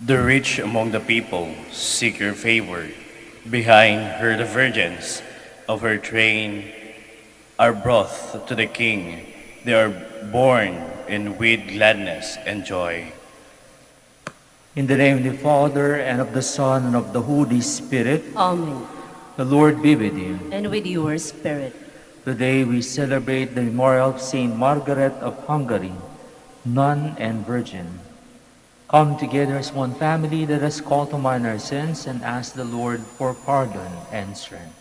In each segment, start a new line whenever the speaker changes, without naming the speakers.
The rich among the people seek your favor. Behind her the virgins of her train are brought to the king. They are born in with gladness and joy.
In the name of the Father, and of the Son, and of the Holy Spirit,
Amen.
the Lord be with you.
And with your spirit.
Today we celebrate the memorial of Saint Margaret of Hungary, nun and virgin. Come together as one family, let us call to mind our sins and ask the Lord for pardon and strength.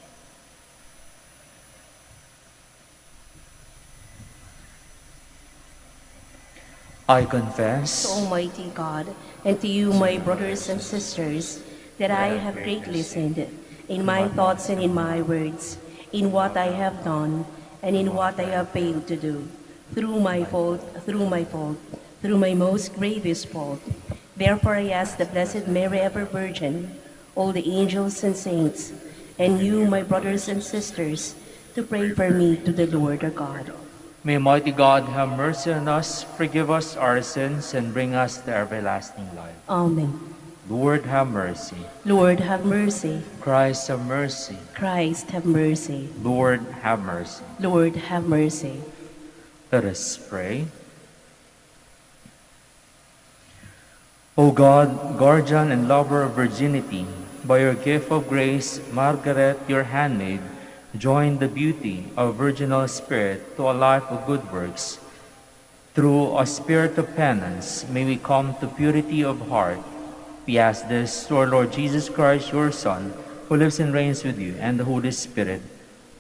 I confess,
Almighty God, and to you, my brothers and sisters, that I have greatly sinned in my thoughts and in my words, in what I have done and in what I have failed to do, through my fault, through my most grievous fault. Therefore I ask the Blessed Mary, ever Virgin, all the angels and saints, and you, my brothers and sisters, to pray for me to the Lord our God.
may Almighty God have mercy on us, forgive us our sins, and bring us to everlasting life.
Amen.
Lord, have mercy.
Lord, have mercy.
Christ, have mercy.
Christ, have mercy.
Lord, have mercy.
Lord, have mercy.
Let us pray. O God, guardian and lover of virginity, by your gift of grace, Margaret, your handmaid, joined the beauty of virginal spirit to a life of good works. Through a spirit of penance, may we come to purity of heart. We ask this through our Lord Jesus Christ, your Son, who lives and reigns with you and the Holy Spirit,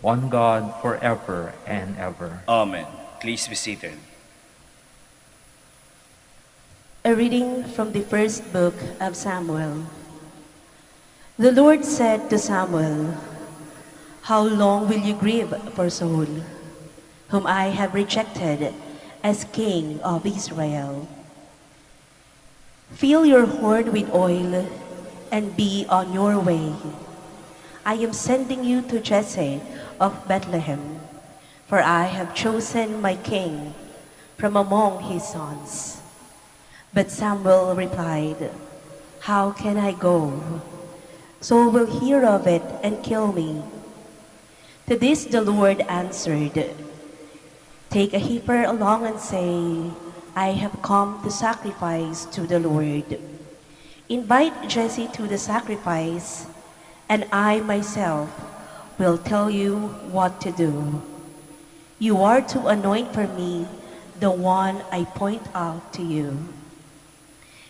one God, forever and ever.
Amen. Please be seated.
A reading from the first book of Samuel. The Lord said to Samuel, "How long will you grieve for Saul, whom I have rejected as king of Israel? Fill your horn with oil and be on your way. I am sending you to Jesse of Bethlehem, for I have chosen my king from among his sons." But Samuel replied, "How can I go? Saul will hear of it and kill me." To this the Lord answered, "Take a heifer along and say, 'I have come to sacrifice to the Lord.' Invite Jesse to the sacrifice, and I myself will tell you what to do. You are to anoint for me the one I point out to you."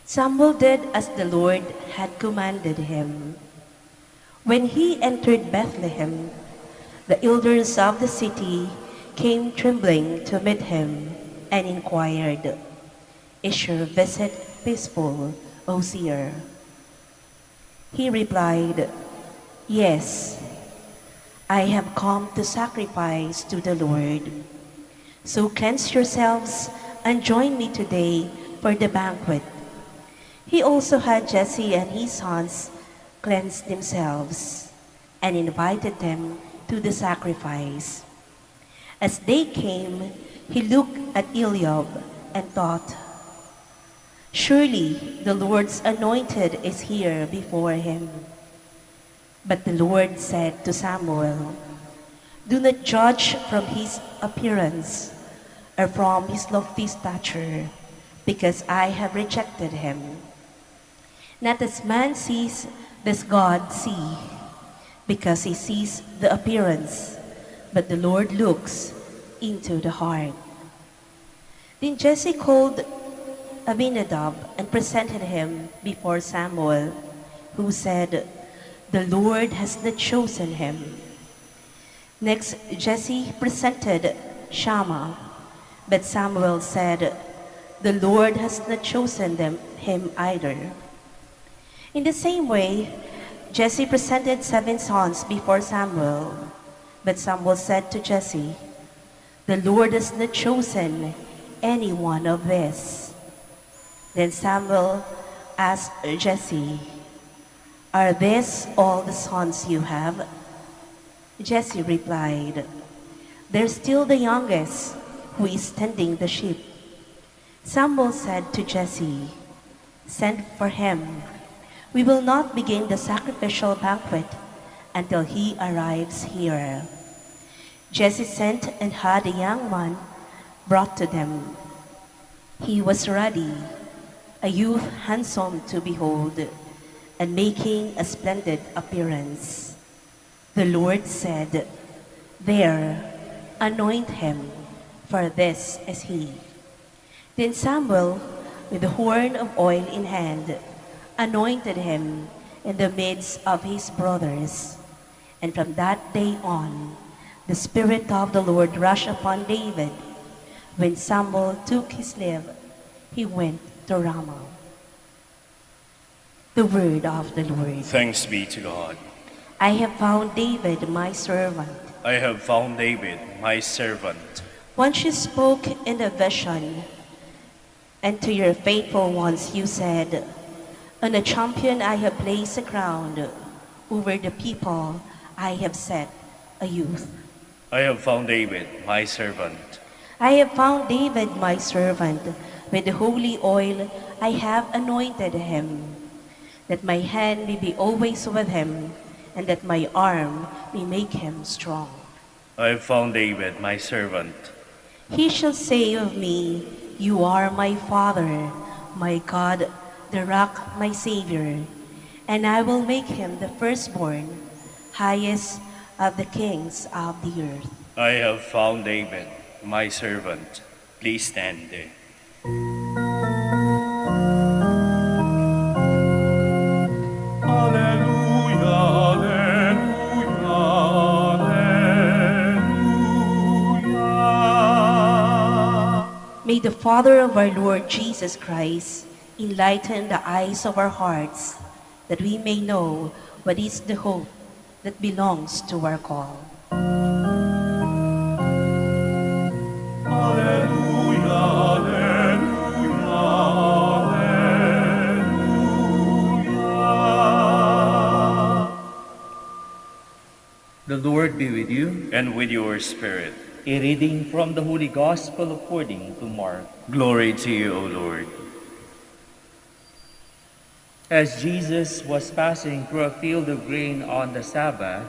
Samuel did as the Lord had commanded him. When he entered Bethlehem, the elders of the city came trembling to meet him and inquired, "Is your visit peaceful, O seer?" He replied, "Yes, I have come to sacrifice to the Lord. So cleanse yourselves and join me today for the banquet." He also had Jesse and his sons cleanse themselves and invited them to the sacrifice. As they came, he looked at Eliab and thought, "Surely the Lord's anointed is here before him." But the Lord said to Samuel, "Do not judge from his appearance or from his lofty stature, because I have rejected him. Not as man sees does God see, because he sees the appearance, but the Lord looks into the heart." Then Jesse called Abinadab and presented him before Samuel, who said, "The Lord has not chosen him." Next, Jesse presented Shammah, but Samuel said, "The Lord has not chosen him either." In the same way, Jesse presented 7 sons before Samuel, but Samuel said to Jesse, "The Lord has not chosen any one of these." Then Samuel asked Jesse, "Are these all the sons you have?" Jesse replied, "There's still the youngest, who is tending the sheep." Samuel said to Jesse, Send for him. We will not begin the sacrificial banquet until he arrives here." Jesse sent and had a young man brought to them. He was ruddy, a youth handsome to behold, and making a splendid appearance. The Lord said, "There, anoint him, for this is he." Then Samuel, with the horn of oil in hand, anointed him in the midst of his brothers. And from that day on, the Spirit of the Lord rushed upon David. When Samuel took his leave, he went to Ramah. The word of the Lord.
Thanks be to God.
I have found David, my servant.
I have found David, my servant.
Once you spoke in a vision, and to your faithful ones you said, "On a champion I have placed a crown, over the people I have set a youth."
I have found David, my servant.
I have found David, my servant. With the holy oil I have anointed him, that my hand may be always with him, and that my arm may make him strong.
I have found David, my servant.
He shall say of me, "You are my Father, my God, the rock, my Savior." And I will make him the firstborn, highest of the kings of the earth.
I have found David, my servant. Please stand. Alleluia, alleluia, alleluia.
May the Father of our Lord Jesus Christ enlighten the eyes of our hearts, that we may know what is the hope that belongs to our call.
Alleluia, alleluia, alleluia.
The Lord be with you.
And with your spirit.
A reading from the Holy Gospel according to Mark.
Glory to you, O Lord.
As Jesus was passing through a field of grain on the Sabbath,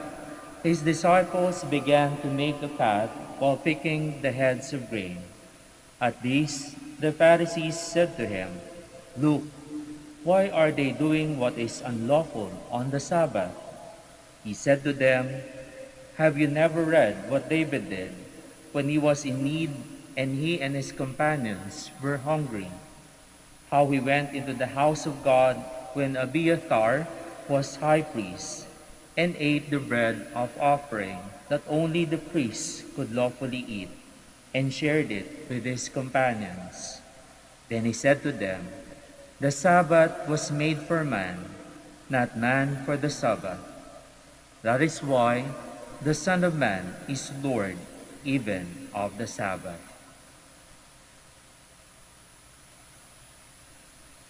his disciples began to make a path while picking the heads of grain. At this, the Pharisees said to him, "Look, why are they doing what is unlawful on the Sabbath?" He said to them, "Have you never read what David did when he was in need and he and his companions were hungry? How he went into the house of God when Abiathar was high priest and ate the bread of offering that only the priests could lawfully eat, and shared it with his companions. Then he said to them, The Sabbath was made for man, not man for the Sabbath. That is why the Son of Man is Lord even of the Sabbath."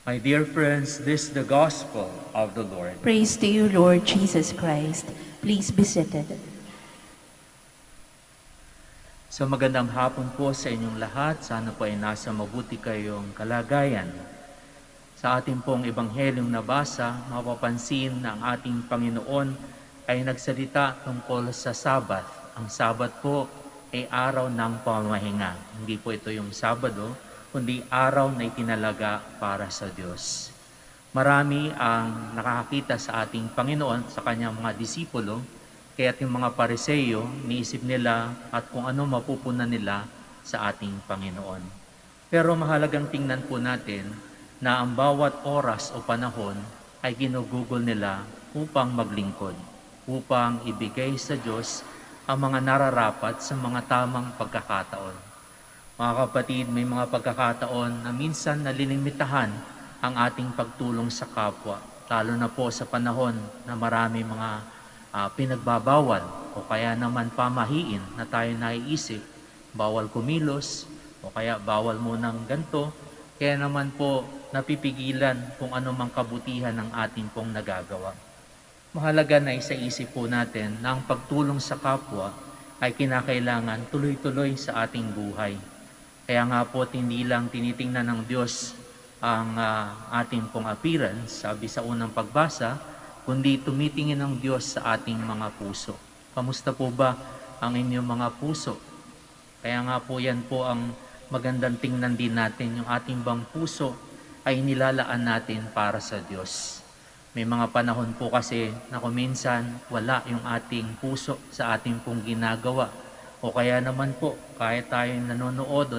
My dear friends, this is the gospel of the Lord.
Praise to you, Lord Jesus Christ. Please be seated.
So magandang hapon po sa inyong lahat. Sana po ay nasa mabuti kayong kalagayan. Sa ating pong ebanghelyong nabasa, mapapansin na ang ating Panginoon ay nagsalita tungkol sa Sabat. Ang Sabat po ay araw ng pamahinga. Hindi po ito yung Sabado, kundi araw na itinalaga para sa Diyos. Marami ang nakakakita sa ating Panginoon, sa kanyang mga disipulo, kaya't yung mga Pariseyo, niisip nila at kung ano mapupunan nila sa ating Panginoon. Pero mahalagang tingnan po natin na ang bawat oras o panahon ay ginugugol nila upang maglingkod, upang ibigay sa Diyos ang mga nararapat sa mga tamang pagkakataon. Mga kapatid, may mga pagkakataon na minsan nalilimitahan ang ating pagtulong sa kapwa, lalo na po sa panahon na marami mga pinagbabawal o kaya naman pamahiin na tayo naiisip, bawal kumilos o kaya bawal munang ganito, kaya naman po napipigilan kung ano mang kabutihan ng ating pong nagagawa. Mahalaga na isaisip po natin na ang pagtulong sa kapwa ay kinakailangan tuloy-tuloy sa ating buhay. Kaya nga po hindi lang tinitingnan ng Diyos ang ating pong appearance, sabi sa unang pagbasa, kundi tumitingin ang Diyos sa ating mga puso. Kamusta po ba ang inyong mga puso? Kaya nga po yan po ang magandang tingnan din natin, yung ating bang puso ay nilalaan natin para sa Diyos. May mga panahon po kasi na kuminsan wala yung ating puso sa ating pong ginagawa. O kaya naman po, kahit tayo nanonood o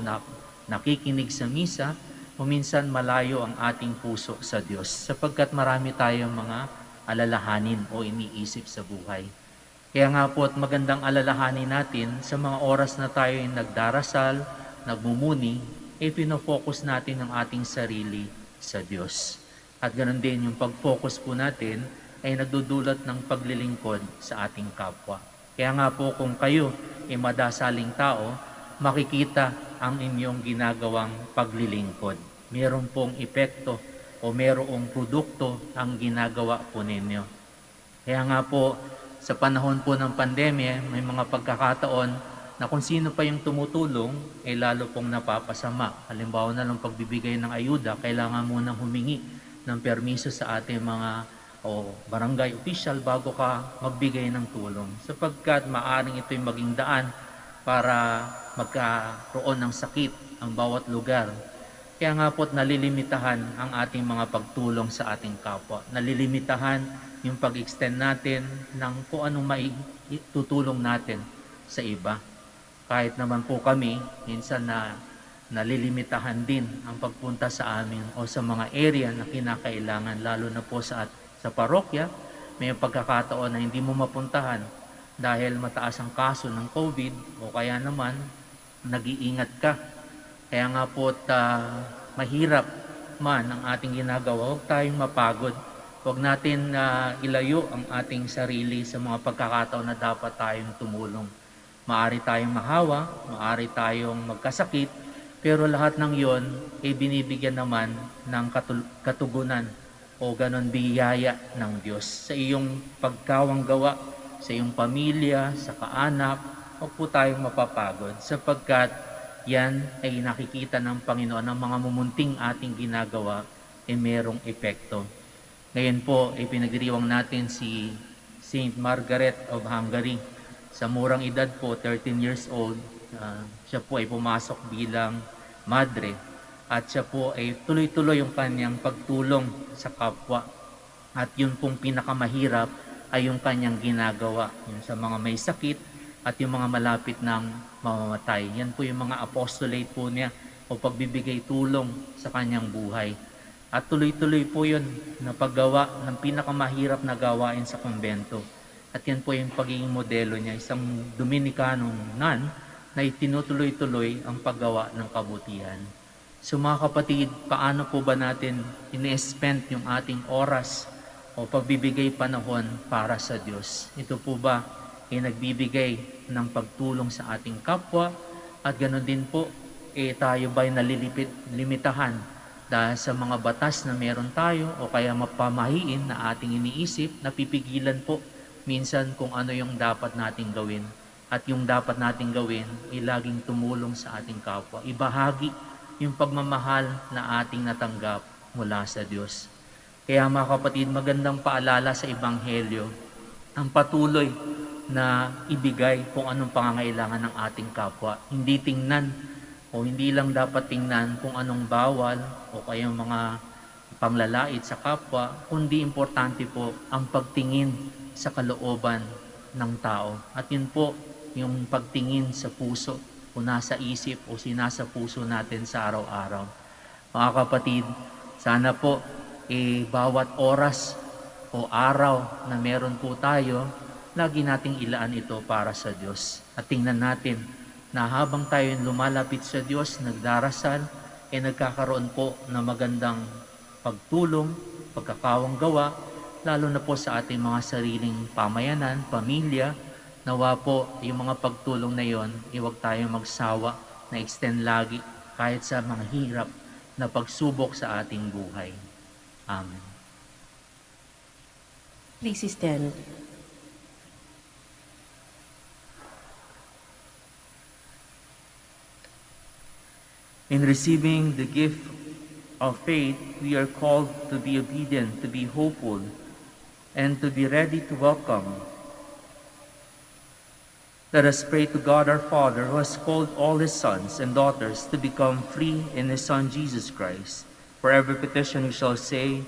nakikinig sa misa, kuminsan malayo ang ating puso sa Diyos sapagkat marami tayong mga alalahanin o iniisip sa buhay. Kaya nga po at magandang alalahanin natin sa mga oras na tayo ay nagdarasal, nagmumuni, pinofocus natin ang ating sarili sa Diyos. At ganoon din yung pag-focus po natin ay nagdudulot ng paglilingkod sa ating kapwa. Kaya nga po kung kayo ay madasaling tao, makikita ang inyong ginagawang paglilingkod. Meron pong epekto o merong produkto ang ginagawa po ninyo. Kaya nga po, sa panahon po ng pandemya, may mga pagkakataon na kung sino pa yung tumutulong, ay lalo pong napapasama. Halimbawa na lang pagbibigay ng ayuda, kailangan munang humingi ng permiso sa ating mga barangay official bago ka magbigay ng tulong. Sapagkat maaring ito'y maging daan para magkaroon ng sakit ang bawat lugar. Kaya nga po't nalilimitahan ang ating mga pagtulong sa ating kapwa. Nalilimitahan yung pag-extend natin ng kung anong maitutulong natin sa iba. Kahit naman po kami, minsan na nalilimitahan din ang pagpunta sa amin o sa mga area na kinakailangan, lalo na po sa parokya, may pagkakataon na hindi mo mapuntahan dahil mataas ang kaso ng COVID o kaya naman nag-iingat ka. Kaya nga po mahirap man ang ating ginagawa, huwag tayong mapagod. Huwag natin ilayo ang ating sarili sa mga pagkakataon na dapat tayong tumulong. Maari tayong mahawa, maari tayong magkasakit, pero lahat ng yon ay binibigyan naman ng katugunan o ganon biyaya ng Diyos. Sa iyong pagkawang gawa, sa iyong pamilya, sa kaanak, huwag po tayong mapapagod sapagkat yan ay nakikita ng Panginoon ng mga mumunting ating ginagawa ay merong epekto. Ngayon po ay pinagdiriwang natin si Saint Margaret of Hungary. Sa murang edad po, 13 years old, siya po ay pumasok bilang madre at siya po ay tuloy-tuloy yung kanyang pagtulong sa kapwa. At yun pong pinakamahirap ay yung kanyang ginagawa, yung sa mga may sakit at yung mga malapit ng mamamatay. Yan po yung mga apostolate po niya o pagbibigay tulong sa kanyang buhay. At tuloy-tuloy po yun na paggawa ng pinakamahirap na gawain sa kumbento. At yan po yung pagiging modelo niya, isang Dominicanong nun na itinutuloy-tuloy ang paggawa ng kabutihan. So mga kapatid, paano po ba natin ini-spend yung ating oras o pagbibigay panahon para sa Diyos? Ito po ba ay nagbibigay ng pagtulong sa ating kapwa at ganoon din po tayo ba'y nalilimitahan dahil sa mga batas na meron tayo o kaya mapamahiin na ating iniisip, napipigilan po minsan kung ano yung dapat nating gawin. At yung dapat nating gawin ay laging tumulong sa ating kapwa. Ibahagi yung pagmamahal na ating natanggap mula sa Diyos. Kaya mga kapatid, magandang paalala sa Ebanghelyo ang patuloy na ibigay kung anong pangangailangan ng ating kapwa. Hindi tingnan o hindi lang dapat tingnan kung anong bawal o kaya mga panglalait sa kapwa, kundi importante po ang pagtingin sa kalooban ng tao. At yun po yung pagtingin sa puso o nasa isip o sinasa puso natin sa araw-araw. Mga kapatid, sana po bawat oras o araw na meron po tayo, lagi nating ilaan ito para sa Diyos. At tingnan natin na habang tayo lumalapit sa Diyos, nagdarasal, nagkakaroon po ng magandang pagtulong, pagkakawang gawa, lalo na po sa ating mga sariling pamayanan, pamilya. Nawa po yung mga pagtulong na yon, huwag tayong magsawa na extend lagi kahit sa mga hirap na pagsubok sa ating buhay. Amen.
Please stand.
In receiving the gift Of faith, we are called to be obedient, to be hopeful, and to be ready to welcome. Let us pray to God our Father, who has called all his sons and daughters to become free in his Son Jesus Christ. For every petition we shall say,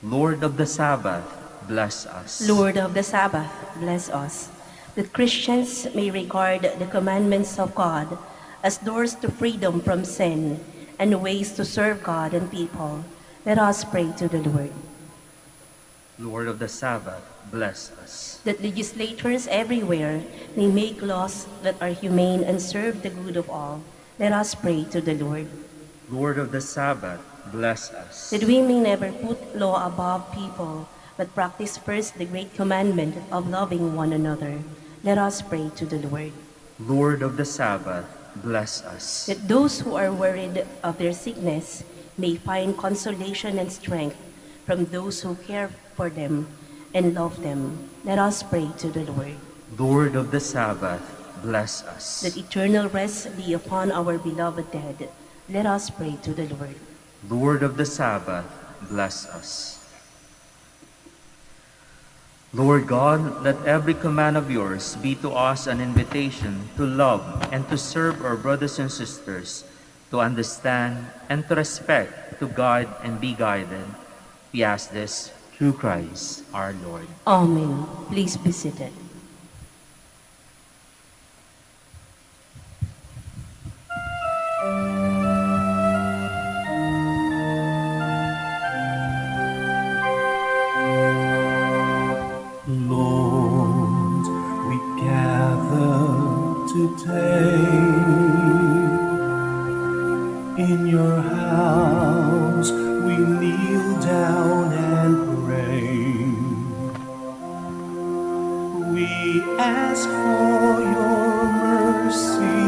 Lord of the Sabbath, bless us.
Lord of the Sabbath, bless us, that Christians may regard the commandments of God as doors to freedom from sin and ways to serve God and people. Let us pray to the Lord.
Lord of the Sabbath, bless us.
That legislators everywhere may make laws that are humane and serve the good of all. Let us pray to the Lord.
Lord of the Sabbath, bless us.
That we may never put law above people, but practice first the great commandment of loving one another. Let us pray to the Lord.
Lord of the Sabbath, bless us.
That those who are worried of their sickness may find consolation and strength from those who care for them and love them. Let us pray to the Lord.
Lord of the Sabbath, bless us.
That eternal rest be upon our beloved dead. Let us pray to the Lord.
Lord of the Sabbath, bless us. Lord God, let every command of yours be to us an invitation to love and to serve our brothers and sisters, to understand and to respect, to guide and be guided. We ask this through Christ our Lord.
Amen. Please be seated.
Lord, we gather today in your house. We kneel down and pray. We ask for your mercy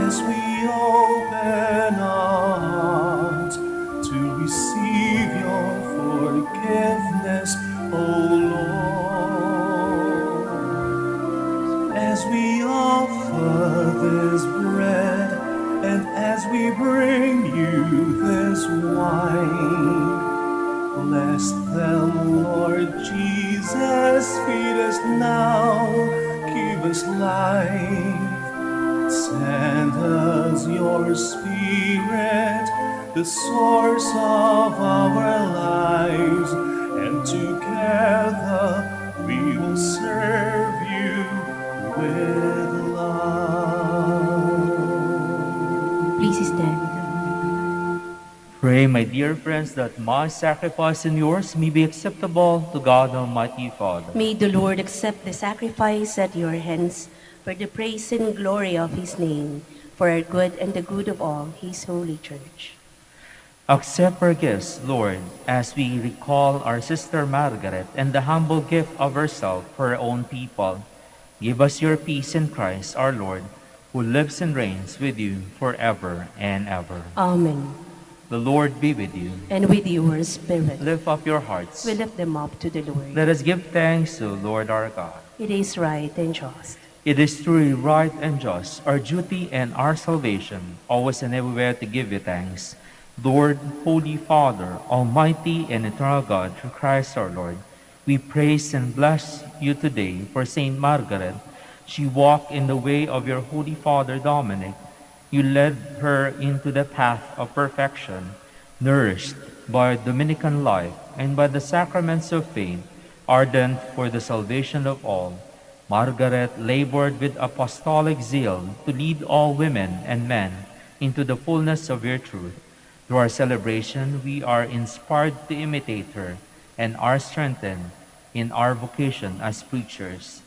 as we open our hearts to receive your forgiveness, O Lord. As we offer this bread and as we bring you this wine, bless them, Lord Jesus. Feed us now, give us life. Send us your Spirit, the source of our lives, and together we will serve you with love.
Please stand.
Pray, my dear friends, that my sacrifice and yours may be acceptable to God Almighty Father.
May the Lord accept the sacrifice at your hands for the praise and glory of his name, for our good and the good of all his holy church.
Accept our gifts, Lord, as we recall our sister Margaret and the humble gift of herself for her own people. Give us your peace in Christ our Lord, who lives and reigns with you forever and ever.
Amen.
The Lord be with you.
And with your spirit,
Lift up your hearts.
we lift them up to the Lord.
Let us give thanks to the Lord our God.
It is right and just.
It is truly right and just, our duty and our salvation, always and everywhere to give you thanks. Lord, Holy Father, Almighty and eternal God, through Christ our Lord, we praise and bless you today for Saint Margaret. She walked in the way of your Holy Father Dominic. You led her into the path of perfection, nourished by Dominican life and by the sacraments of faith, ardent for the salvation of all. Margaret labored with apostolic zeal to lead all women and men into the fullness of your truth. Through our celebration, we are inspired to imitate her and are strengthened in our vocation as preachers.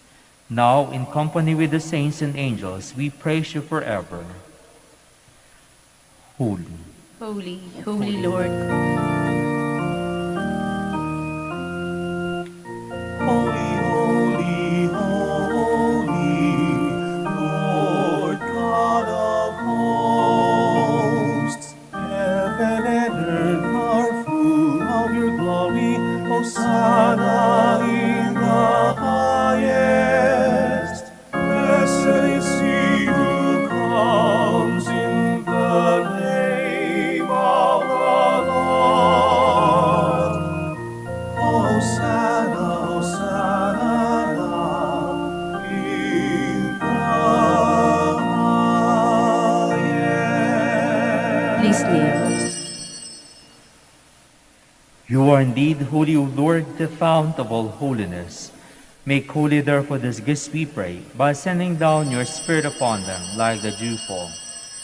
Now, in company with the saints and angels, we praise you forever. Holy.
Holy, holy Lord,
Holy, holy, holy, Lord God of hosts. Heaven and earth are full of your glory. Hosanna in the highest. Blessed is he who comes in the name of the Lord.
Please kneel.
You are indeed holy, O Lord, the fount of all holiness. Make holy therefore these gifts, we pray, by sending down your Spirit upon them like the dewfall,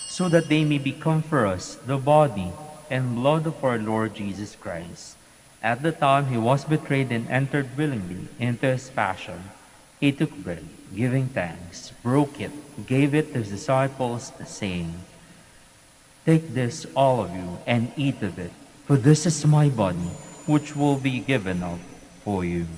so that they may become for us the body and blood of our Lord Jesus Christ. At the time he was betrayed and entered willingly into his passion, he took bread, giving thanks, broke it, gave it to his disciples, saying, "Take this, all of you, and eat of it, for this is my body, which will be given up for you."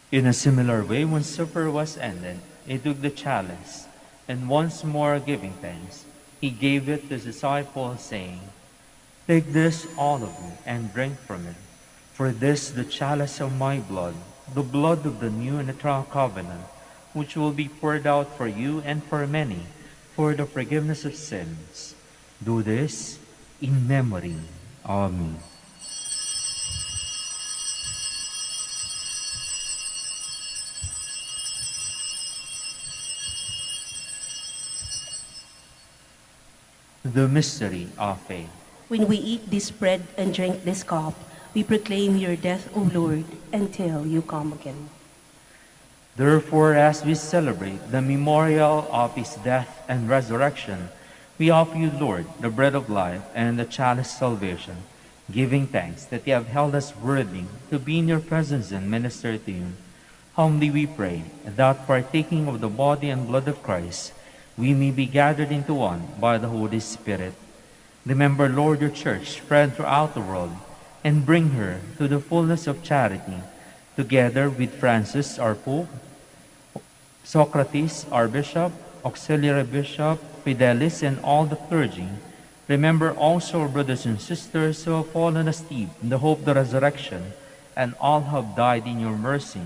In a similar way, when supper was ended, he took the chalice, and once more giving thanks, he gave it to his disciples, saying, "Take this, all of you, and drink from it, for this is the chalice of my blood, the blood of the new and eternal covenant, which will be poured out for you and for many, for the forgiveness of sins. Do this in memory of me." The mystery of faith.
When we eat this bread and drink this cup, we proclaim your death, O Lord, until you come again.
Therefore, as we celebrate the memorial of his death and resurrection, we offer you, Lord, the bread of life and the chalice of salvation, giving thanks that you have held us worthy to be in your presence and minister to you. Humbly we pray that partaking of the body and blood of Christ, we may be gathered into one by the Holy Spirit. Remember, Lord, your church spread throughout the world, and bring her to the fullness of charity, together with Francis, our Pope, Socrates, our Bishop, Auxiliary Bishop, Fidelis, and all the clergy. Remember also our brothers and sisters who have fallen asleep in the hope of the resurrection, and all who have died in your mercy.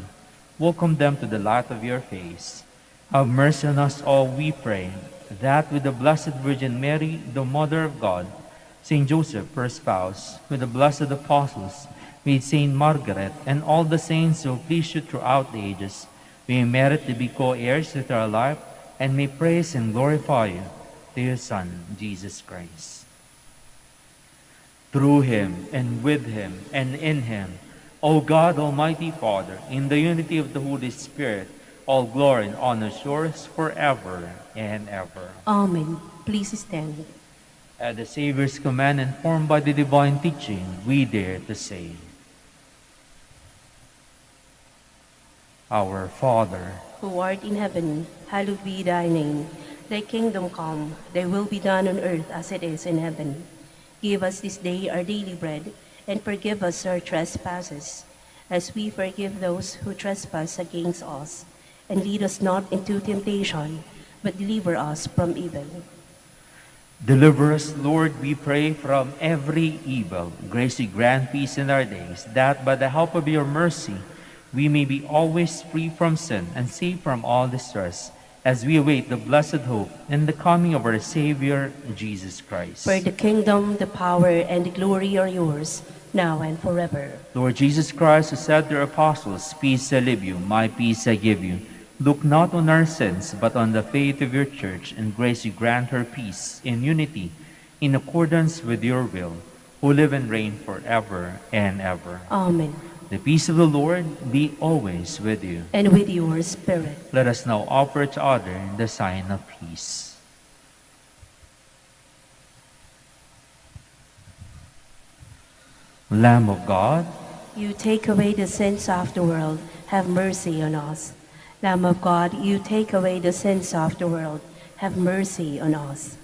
Welcome them to the light of your face. Have mercy on us all, we pray, that with the Blessed Virgin Mary, the Mother of God, Saint Joseph, her spouse, with the blessed apostles, with Saint Margaret, and all the saints who please you throughout the ages, we merit to be co-heirs with our life, and may praise and glorify you to your Son, Jesus Christ. Through him, and with him, and in him, O God, Almighty Father, in the unity of the Holy Spirit, all glory and honor is yours forever and ever.
Amen. Please stand.
At the Savior's command, informed by the divine teaching, we dare to say, Our Father,
Who art in heaven, hallowed be thy name. Thy kingdom come, thy will be done on earth as it is in heaven. Give us this day our daily bread, and forgive us our trespasses, as we forgive those who trespass against us. And lead us not into temptation, but deliver us from evil.
deliver us, Lord, we pray, from every evil. Grace we grant peace in our days, that by the help of your mercy, we may be always free from sin and safe from all distress, as we await the blessed hope and the coming of our Savior, Jesus Christ.
For the kingdom, the power, and the glory are yours, now and forever.
Lord Jesus Christ, who said to your apostles, "Peace I leave you, my peace I give you," look not on our sins, but on the faith of your church, and grace you grant her peace in unity, in accordance with your will, who live and reign forever and ever.
Amen.
The peace of the Lord be always with you.
And with your spirit.
Let us now offer each other the sign of peace. Lamb of God,
You take away the sins of the world, have mercy on us. Lamb of God, you take away the sins of the world, have mercy on us.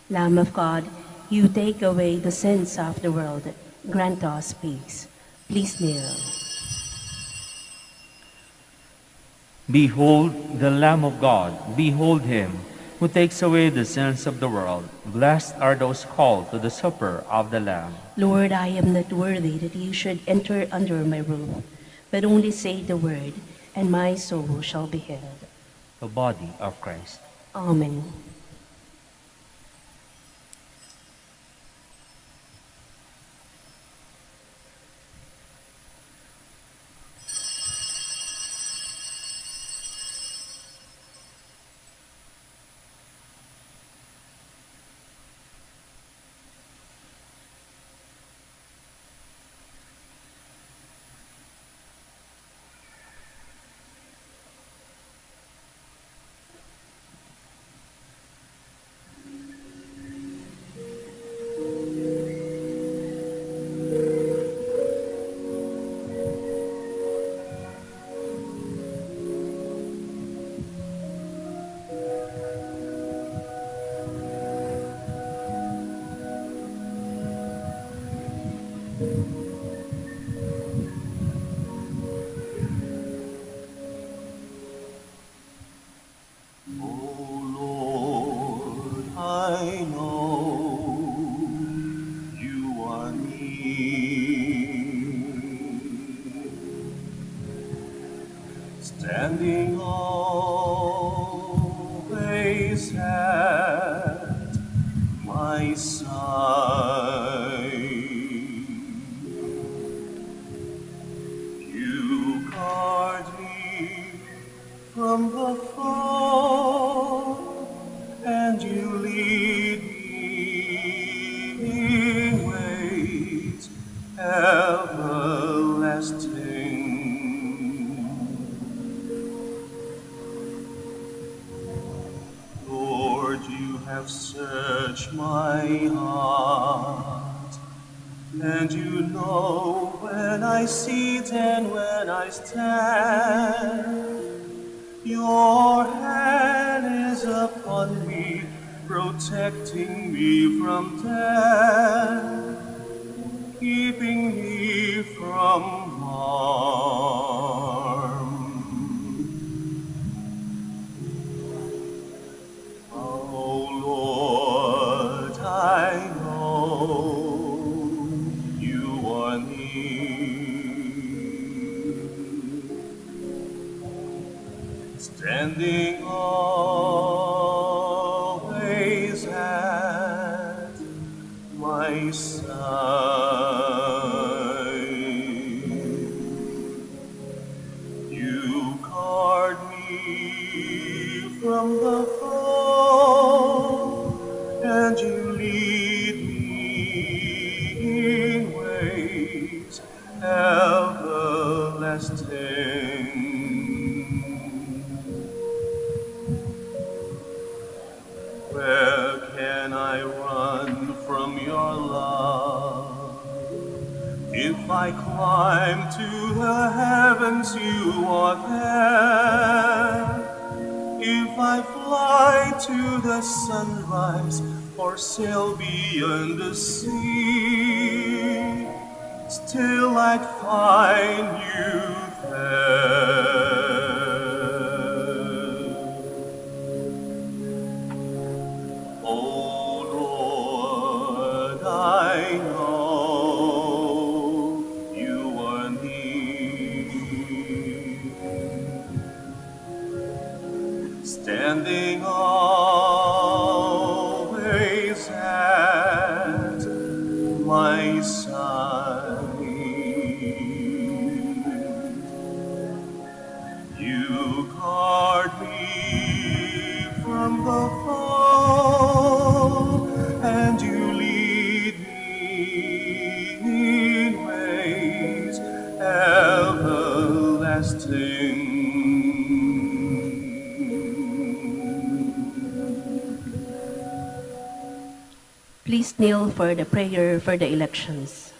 Lamb of God, you take away the sins of the world, grant us peace. Please kneel.
behold the Lamb of God, behold him who takes away the sins of the world. Blessed are those called to the supper of the Lamb.
Lord, I am not worthy that you should enter under my roof, but only say the word, and my soul shall be healed.
The body of Christ.
Amen.
standing always at my side. You guard me from the foe, and you lead me in ways everlasting. Lord, you have searched my heart, and you know when I sit and when I stand. Your hand is upon me, protecting me from death, keeping me from harm. Oh Lord, I know you are near, standing always at my side. You guard me from the foe, and you lead me in ways everlasting. Where can I run from your love? If I climb to the heavens, you are there. If I fly to the sunrise or sail beyond the sea, still I'd find you there. Oh Lord, I know you are near, standing always at my side. You guard me from the foe, and you lead me in ways everlasting.
Please kneel for the prayer for the elections.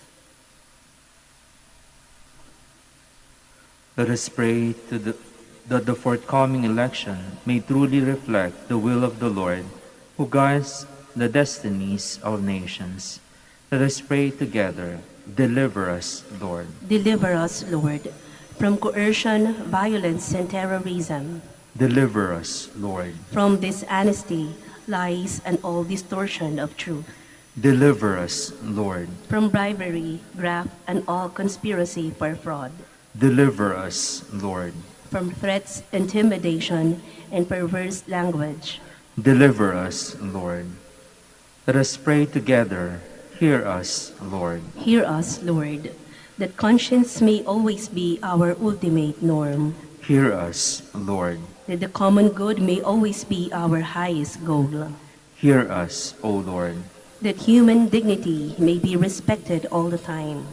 Let us pray that the forthcoming election may truly reflect the will of the Lord, who guides the destinies of nations. Let us pray together. Deliver us, Lord.
Deliver us, Lord, from coercion, violence, and terrorism,
Deliver us, Lord.
from dishonesty, lies, and all distortion of truth,
Deliver us, Lord.
from bribery, graft, and all conspiracy for fraud,
Deliver us, Lord.
from threats, intimidation, and perverse language.
Deliver us, Lord. Let us pray together. Hear us, Lord.
Hear us, Lord, that conscience may always be our ultimate norm,
Hear us, Lord.
that the common good may always be our highest goal,
Hear us, O Lord.
that human dignity may be respected all the time,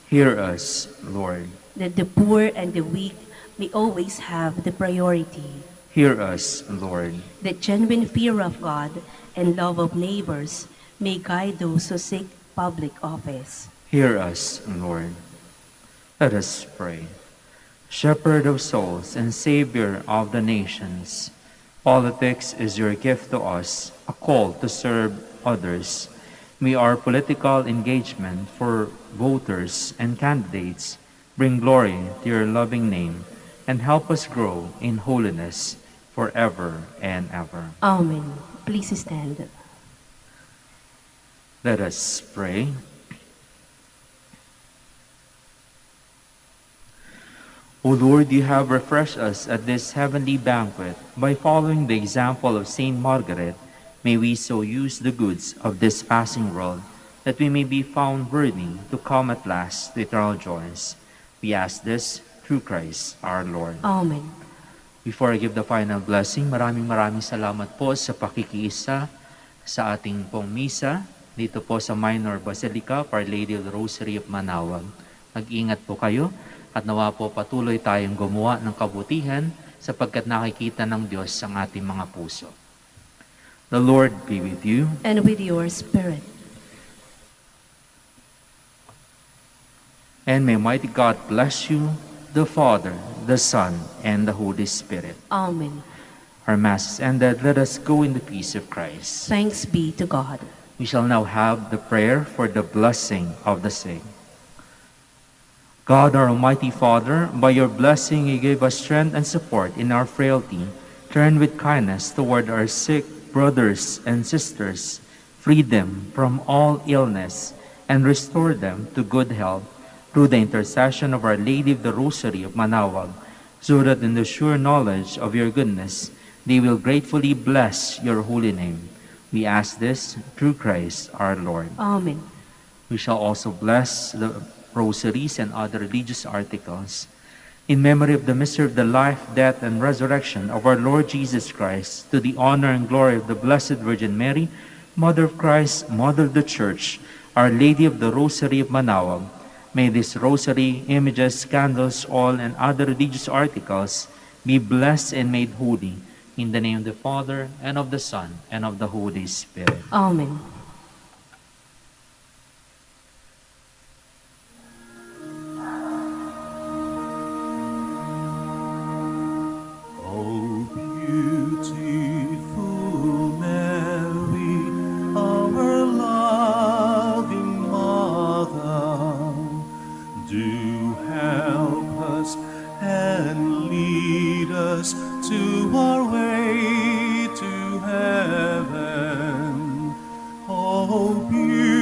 Hear us, Lord.
that the poor and the weak may always have the priority,
Hear us, Lord.
that genuine fear of God and love of neighbors may guide those who seek public office.
Hear us, Lord. Let us pray. Shepherd of souls and Savior of the nations, politics is your gift to us, a call to serve others. May our political engagement for voters and candidates bring glory to your loving name and help us grow in holiness forever and ever.
Amen. Please stand.
Let us pray. O Lord, you have refreshed us at this heavenly banquet by following the example of Saint Margaret. May we so use the goods of this passing world that we may be found worthy to come at last to eternal joys. We ask this through Christ our Lord.
Amen.
Before I give the final blessing, maraming salamat po sa pakikiisa sa ating pong misa dito po sa Minor Basilica of Our Lady of the Rosary of Manaoag. Mag-ingat po kayo at nawa po patuloy tayong gumawa ng kabutihan sapagkat nakikita ng Diyos ang ating mga puso. The Lord be with you.
And with your spirit.
And may mighty God bless you, the Father, the Son, and the Holy Spirit.
Amen.
Our Mass is ended. Let us go in the peace of Christ.
Thanks be to God.
We shall now have the prayer for the blessing of the sick. God, our Almighty Father, by your blessing you gave us strength and support in our frailty. Turn with kindness toward our sick brothers and sisters, free them from all illness, and restore them to good health through the intercession of Our Lady of the Rosary of Manaoag, so that in the sure knowledge of your goodness, they will gratefully bless your holy name. We ask this through Christ our Lord.
Amen.
We shall also bless the rosaries and other religious articles in memory of the mystery of the life, death, and resurrection of our Lord Jesus Christ, to the honor and glory of the Blessed Virgin Mary, Mother of Christ, Mother of the Church, Our Lady of the Rosary of Manaoag. May this rosary, images, candles, oil, and other religious articles be blessed and made holy. In the name of the Father, and of the Son, and of the Holy Spirit.
Amen.
O beautiful Mary, our loving Mother, do help us and lead us to our way to heaven. O beautiful